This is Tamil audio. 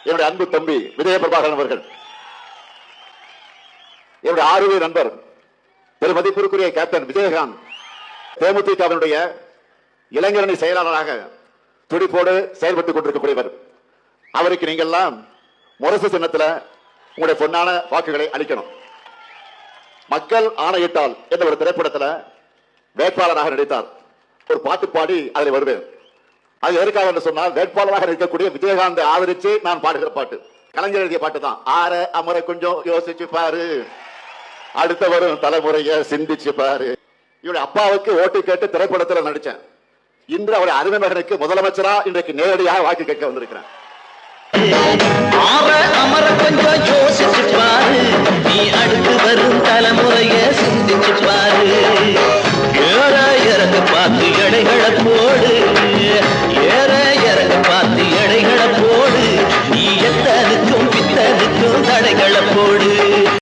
என்னுடைய அன்பு தம்பி விஜய பிரபாகரன் அவர்கள், என்னுடைய ஆர்வ நண்பர் பெருமதிப்பிற்குரிய கேப்டன் விஜயகாந்த், தேமுதிகவினுடைய இளைஞரணி செயலாளராக துடிப்போடு செயல்பட்டுக் கொண்டிருக்கக்கூடியவர். அவருக்கு நீங்கள் எல்லாம் முரசு சின்னத்தில் உங்களுடைய பொன்னான வாக்குகளை அளிக்கணும். மக்கள் ஆணையிட்டால் என்ற ஒரு திரைப்படத்தில் வேட்பாளராக நடித்தார். ஒரு பாட்டு பாடி அதில் வருவேன். அது எதற்காக என்று சொன்னால், வேட்பாளராக இருக்கக்கூடிய விஜயகாந்தை ஆதரிச்சு நான் பாடுகிற பாட்டு, கலைஞர் எழுதிய பாட்டு தான். ஆற அமர கொஞ்சம் யோசிச்சு பாரு, அடுத்த வரும் தலைமுறைய சிந்திச்சு பாரு. இவருடைய அப்பாவுக்கு ஓட்டு கேட்டு திரைப்படத்தில் நடிச்சேன். இன்று அவருடைய அருமை மகனுக்கு முதலமைச்சரா இன்றைக்கு நேரடியாக வாக்கு கேட்க வந்திருக்கிறேன். அமர கொஞ்சம் யோசிச்சு பாரு, நீ அடுத்து வரும் தலைமுறைய சிந்திச்சு பாரு. ஏற இறங்க பார்த்து எடைகளை போடு, ஏற இறங்க பார்த்து எடைகளை போடு. நீ எத்தனுக்கும் பித்தனுக்கும் தடைகளை போடு.